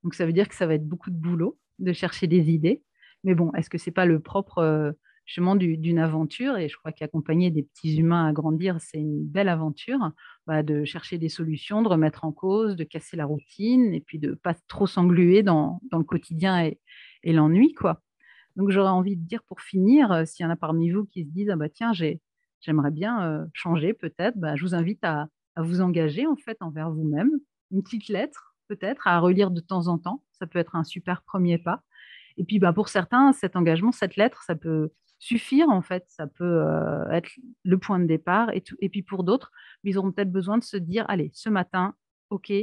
Donc ça veut dire que ça va être beaucoup de boulot, de chercher des idées. Mais bon, est-ce que c'est pas le propre, justement d'une aventure? Et je crois qu'accompagner des petits humains à grandir, c'est une belle aventure, bah, de chercher des solutions, de remettre en cause, de casser la routine et puis de pas trop s'engluer dans le quotidien et l'ennui, quoi. Donc j'aurais envie de dire pour finir, s'il y en a parmi vous qui se disent: «Ah bah tiens, j'aimerais bien, changer peut-être», bah, je vous invite à vous engager en fait envers vous-même. Une petite lettre peut-être à relire de temps en temps, ça peut être un super premier pas. Et puis, bah, pour certains, cet engagement, cette lettre, ça peut suffire en fait, ça peut, être le point de départ et puis pour d'autres, ils auront peut-être besoin de se dire: «Allez, ce matin, OK,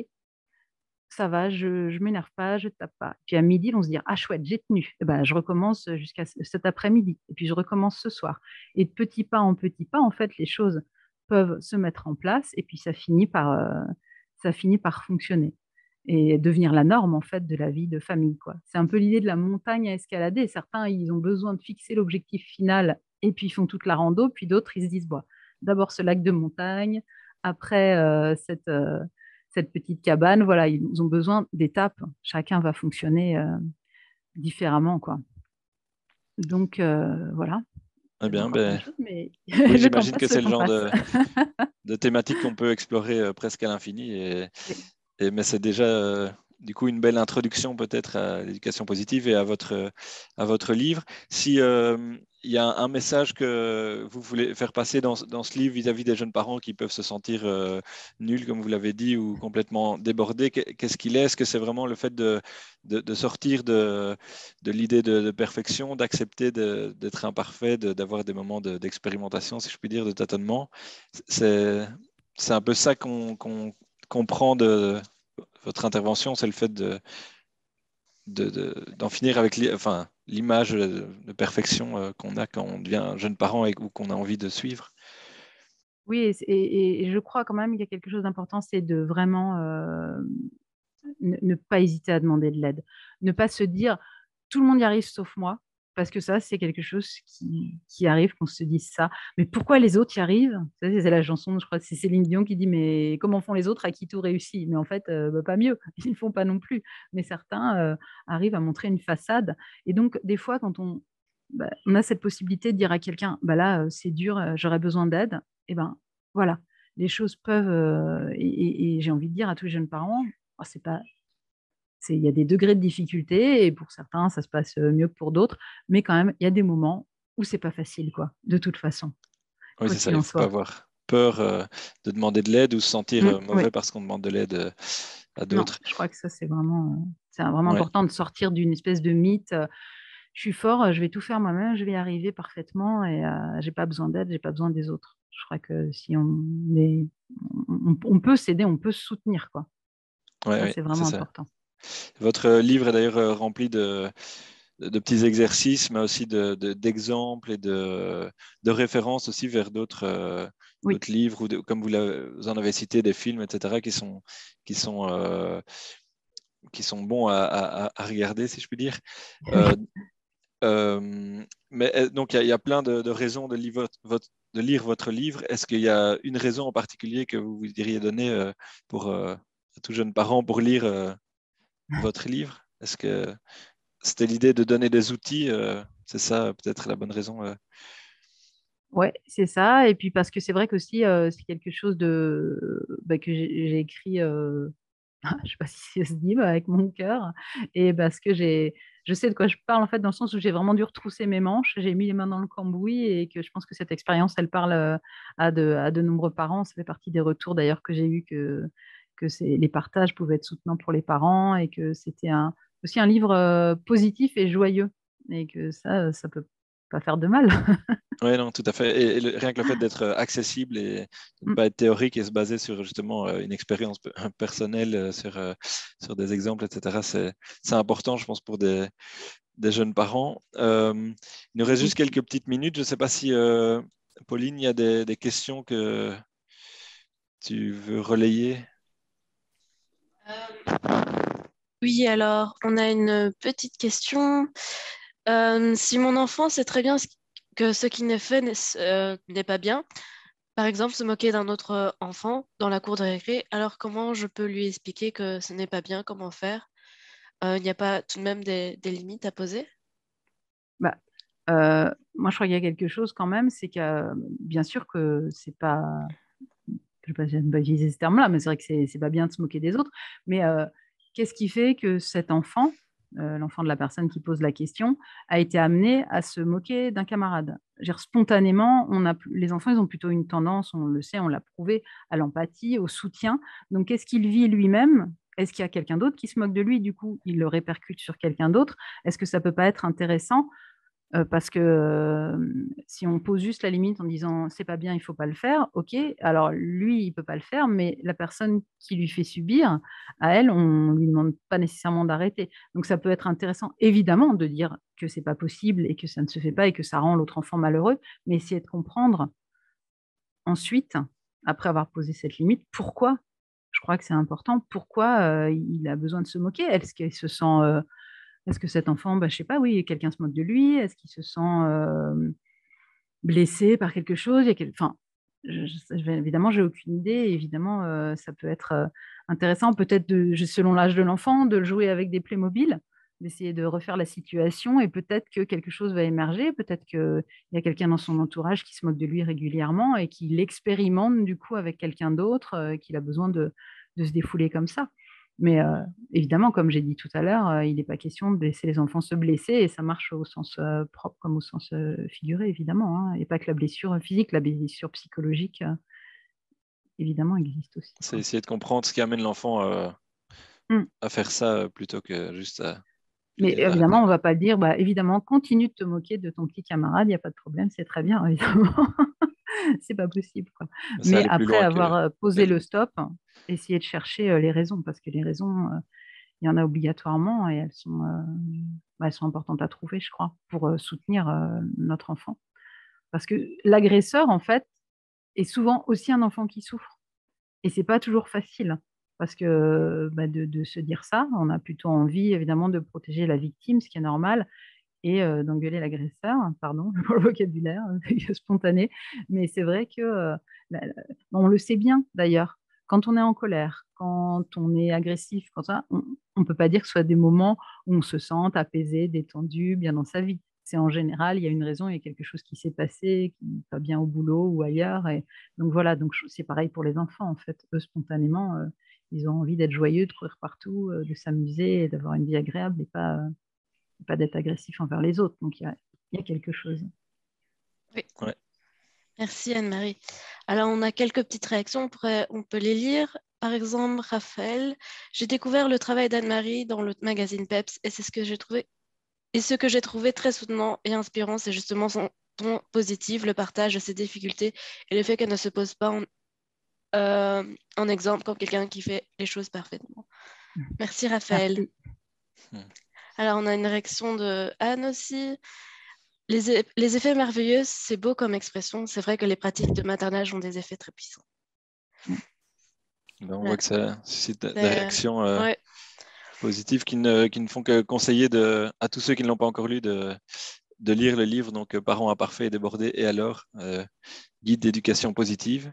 ça va, je m'énerve pas, je tape pas». Puis à midi, ils vont se dire: «Ah chouette, j'ai tenu, et ben, je recommence, jusqu'à cet après-midi et puis je recommence ce soir», et de petit pas, en fait, les choses peuvent se mettre en place et puis ça finit par fonctionner et devenir la norme, en fait, de la vie de famille, quoi. C'est un peu l'idée de la montagne à escalader. Certains, ils ont besoin de fixer l'objectif final et puis ils font toute la rando, puis d'autres, ils se disent: «Bah, d'abord ce lac de montagne, après, cette petite cabane», voilà, ils ont besoin d'étapes. Chacun va fonctionner, différemment, quoi. Donc voilà, Eh j'avais bien, encore plein de ben, choses, mais oui, le temps j'imagine que passe, c'est le le temps genre passe. de thématique qu'on peut explorer presque à l'infini. Oui. Mais c'est déjà du coup une belle introduction peut-être à l'éducation positive et à votre livre. Si il y a un message que vous voulez faire passer dans ce livre vis-à-vis des jeunes parents qui peuvent se sentir nuls, comme vous l'avez dit, ou complètement débordés, qu'est-ce qu'il est? Est-ce que c'est vraiment le fait de sortir de l'idée de perfection, d'accepter d'être imparfait, d'avoir des moments d'expérimentation, si je puis dire, de tâtonnement? C'est c'est un peu ça qu'on comprend de votre intervention, c'est le fait d'en finir avec enfin, l'image de perfection qu'on a quand on devient jeune parent ou qu'on a envie de suivre. Oui, et je crois quand même qu'il y a quelque chose d'important, c'est de vraiment, ne pas hésiter à demander de l'aide. Ne pas se dire: «Tout le monde y arrive sauf moi», parce que ça, c'est quelque chose qui arrive qu'on se dise ça. Mais pourquoi les autres y arrivent? Vous savez, c'est la chanson, je crois que c'est Céline Dion qui dit: «Mais comment font les autres à qui tout réussit?» Mais en fait, bah, pas mieux, ils ne font pas non plus. Mais certains, arrivent à montrer une façade et donc des fois quand on a cette possibilité de dire à quelqu'un: «Bah, là, c'est dur, j'aurais besoin d'aide», et ben, voilà, les choses peuvent, et j'ai envie de dire à tous les jeunes parents: «Oh, c'est pas il y a des degrés de difficulté et pour certains, ça se passe, mieux que pour d'autres, mais quand même, il y a des moments où c'est pas facile, quoi, de toute façon, Oui, quoi c'est ça, qu'il il ne en faut pas soit. avoir peur de demander de l'aide ou se sentir Oui, mauvais parce qu'on demande de l'aide à non, d'autres. je crois que ça, c'est vraiment Ouais. important de sortir d'une espèce de mythe, «Je suis fort, je vais tout faire moi-même, je vais y arriver parfaitement et j'ai pas besoin d'aide, j'ai pas besoin des autres». Je crois que si est on peut s'aider, on peut se soutenir, quoi. Ouais, Ça, ouais, c'est c'est vraiment ça. important. Votre livre est d'ailleurs rempli de petits exercices, mais aussi d'exemples et de références aussi vers Oui. d'autres livres, ou comme vous en avez cité, des films, etc., qui sont, euh, qui sont bons à regarder, si je puis dire. Euh, mais donc, il y a plein de raisons de lire votre livre. Est-ce qu'il y a une raison en particulier que vous vous diriez donner pour à tout jeune parent pour lire votre livre? Est-ce que c'était l'idée de donner des outils, c'est ça peut-être la bonne raison. Ouais, c'est ça et puis parce que c'est vrai qu'aussi, c'est quelque chose que j'ai écrit, je sais pas si ça se dit, mais avec mon cœur, et parce que je sais de quoi je parle en fait, dans le sens où j'ai vraiment dû retrousser mes manches, j'ai mis les mains dans le cambouis, et que je pense que cette expérience, elle parle à de nombreux parents. Ça fait partie des retours d'ailleurs que j'ai eu, que les partages pouvaient être soutenants pour les parents, et que c'était aussi un livre positif et joyeux, et que ça peut pas faire de mal. Oui, non, tout à fait. Et rien que le fait d'être accessible et de ne pas être théorique et se baser sur justement une expérience personnelle, sur des exemples, etc., c'est important, je pense, pour des jeunes parents. Il nous reste juste quelques petites minutes. Je ne sais pas si, Pauline, il y a des questions que tu veux relayer. Oui, alors, on a une petite question. Si mon enfant sait très bien que ce qu'il ne fait n'est pas bien, par exemple se moquer d'un autre enfant dans la cour de récré, alors comment je peux lui expliquer que ce n'est pas bien, comment faire? Il n'y a pas tout de même des limites à poser? Bah, moi, je crois qu'il y a quelque chose quand même, c'est que bien sûr que c'est pas, je ne vais pas utiliser ce terme-là, mais c'est vrai que c'est pas bien de se moquer des autres. Mais qu'est-ce qui fait que cet enfant, l'enfant de la personne qui pose la question, a été amené à se moquer d'un camarade? Je veux dire, spontanément, les enfants, ils ont plutôt une tendance, on le sait, on l'a prouvé, à l'empathie, au soutien. Donc, qu'est-ce qu'il vit lui-même? Est-ce qu'il y a quelqu'un d'autre qui se moque de lui? Du coup, il le répercute sur quelqu'un d'autre. Est-ce que ça peut pas être intéressant, parce que si on pose juste la limite en disant c'est pas bien, il faut pas le faire, ok, alors lui, il peut pas le faire, mais la personne qui lui fait subir, à elle, on lui demande pas nécessairement d'arrêter. Donc ça peut être intéressant, évidemment, de dire que c'est pas possible et que ça ne se fait pas et que ça rend l'autre enfant malheureux, mais essayer de comprendre ensuite, après avoir posé cette limite, pourquoi. Je crois que c'est important. Pourquoi il a besoin de se moquer? Est-ce qu'il se sent est-ce que cet enfant, bah, je sais pas, oui, quelqu'un se moque de lui? Est-ce qu'il se sent blessé par quelque chose? Enfin, évidemment, j'ai aucune idée. Évidemment, ça peut être intéressant, peut-être selon l'âge de l'enfant, de le jouer avec des Playmobil, d'essayer de refaire la situation, et peut-être que quelque chose va émerger. Peut-être qu'il y a quelqu'un dans son entourage qui se moque de lui régulièrement et qu'il expérimente du coup avec quelqu'un d'autre, qu'il a besoin de se défouler comme ça. Mais évidemment, comme j'ai dit tout à l'heure, il n'est pas question de laisser les enfants se blesser, et ça marche au sens propre comme au sens figuré, évidemment, hein, et pas que la blessure physique, la blessure psychologique, évidemment, existe aussi, C'est quoi. essayer de comprendre ce qui amène l'enfant Mm. à faire ça plutôt que juste à lui Mais dire d'arrêter. évidemment, on ne va pas dire, bah, évidemment, continue de te moquer de ton petit camarade, il n'y a pas de problème, c'est très bien, évidemment. C'est pas possible, quoi. C'est Mais aller plus après loin que avoir la posé le limite. stop, essayer de chercher les raisons, parce que les raisons, il y en a obligatoirement, et elles sont importantes à trouver, je crois, pour soutenir notre enfant. Parce que l'agresseur, en fait, est souvent aussi un enfant qui souffre. Et c'est pas toujours facile. Parce que bah, de se dire ça, on a plutôt envie, évidemment, de protéger la victime, ce qui est normal, et d'engueuler l'agresseur. Pardon pour le vocabulaire spontané. Mais c'est vrai que, on le sait bien d'ailleurs, quand on est en colère, quand on est agressif, on ne peut pas dire que ce soit des moments où on se sent apaisé, détendu, bien dans sa vie. C'est en général, il y a une raison, il y a quelque chose qui s'est passé, qui n'est pas bien au boulot ou ailleurs. Et donc voilà, donc c'est pareil pour les enfants, en fait. Eux, spontanément, ils ont envie d'être joyeux, de courir partout, de s'amuser et d'avoir une vie agréable, et pas d'être agressif envers les autres. Donc il y a quelque chose. Oui, Ouais. merci Anne-Marie. Alors, on a quelques petites réactions, on peut les lire. Par exemple, Raphaël, j'ai découvert le travail d'Anne-Marie dans le magazine Peps, et c'est ce que j'ai trouvé. Et ce que j'ai trouvé très soutenant et inspirant, c'est justement son ton positif, le partage de ses difficultés et le fait qu'elle ne se pose pas en exemple comme quelqu'un qui fait les choses parfaitement. Merci Raphaël. Merci. Alors, on a une réaction de Anne aussi. Les effets merveilleux, c'est beau comme expression. C'est vrai que les pratiques de maternage ont des effets très puissants. Ben, on voit Voilà. que ça suscite des réactions Ouais. positives qui ne font que conseiller à tous ceux qui ne l'ont pas encore lu de lire le livre, donc Parents imparfaits et débordés, et alors, guide d'éducation positive,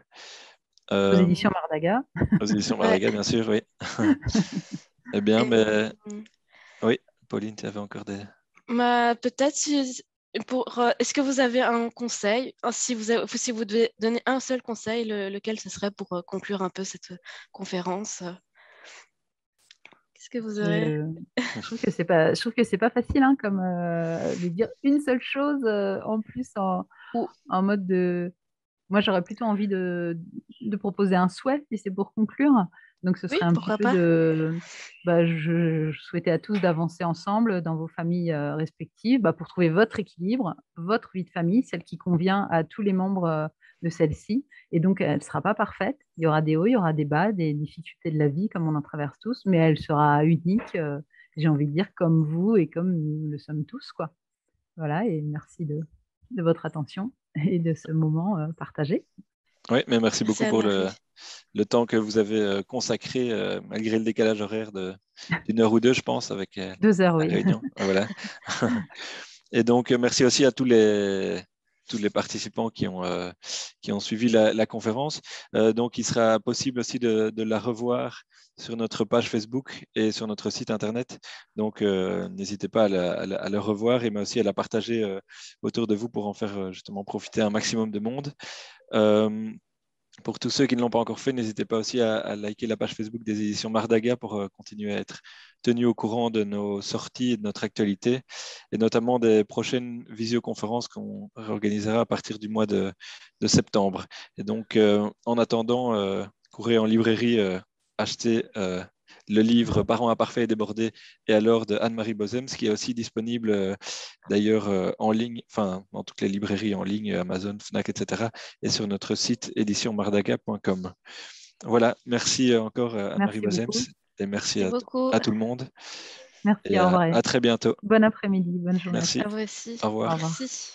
Aux euh, éditions Mardaga. aux éditions Ouais. Maraga, bien sûr, oui. Eh bien, Et, mais oui, Pauline, tu avais encore des... peut-être est-ce que vous avez un conseil, si vous devez donner un seul conseil, lequel ce serait pour conclure un peu cette conférence? Qu'est-ce que vous aurez? Je trouve que c'est pas facile hein, comme de dire une seule chose en plus en mode de. Moi, j'aurais plutôt envie de proposer un souhait, si c'est pour conclure. Donc, ce Oui, serait un petit pourquoi peu pas? je souhaitais à tous d'avancer ensemble dans vos familles respectives pour trouver votre équilibre, votre vie de famille, celle qui convient à tous les membres de celle-ci. Et donc, elle ne sera pas parfaite. Il y aura des hauts, il y aura des bas, des difficultés de la vie, comme on en traverse tous, mais elle sera unique, j'ai envie de dire, comme vous et comme nous le sommes tous, quoi. Voilà, et merci de votre attention et de ce moment partagé. Oui, mais merci Merci beaucoup pour Anne-Marie. le temps que vous avez consacré, malgré le décalage horaire d'une heure ou deux, je pense, avec 2 heures, la oui. réunion. Voilà. Et donc, merci aussi à tous les participants qui ont suivi la conférence. Donc, il sera possible aussi de la revoir sur notre page Facebook et sur notre site Internet. Donc, n'hésitez pas à la revoir, mais aussi à la partager autour de vous pour en faire justement profiter un maximum de monde. Pour tous ceux qui ne l'ont pas encore fait, n'hésitez pas aussi à liker la page Facebook des éditions Mardaga pour continuer à être tenu au courant de nos sorties et de notre actualité, et notamment des prochaines visioconférences qu'on organisera à partir du mois de septembre. Et donc, en attendant, courez en librairie, achetez le livre Parents imparfaits et débordés et alors de Anne-Marie Bozems, qui est aussi disponible d'ailleurs en ligne, enfin dans toutes les librairies en ligne, Amazon, Fnac, etc. et sur notre site éditionmardaga.com. Voilà, merci encore Anne-Marie Merci Bozems beaucoup. et merci Merci beaucoup. à tout le monde Merci, et au revoir. à très bientôt. Bon après-midi, bonne journée. Merci, À vous aussi. au revoir. Au revoir. Merci.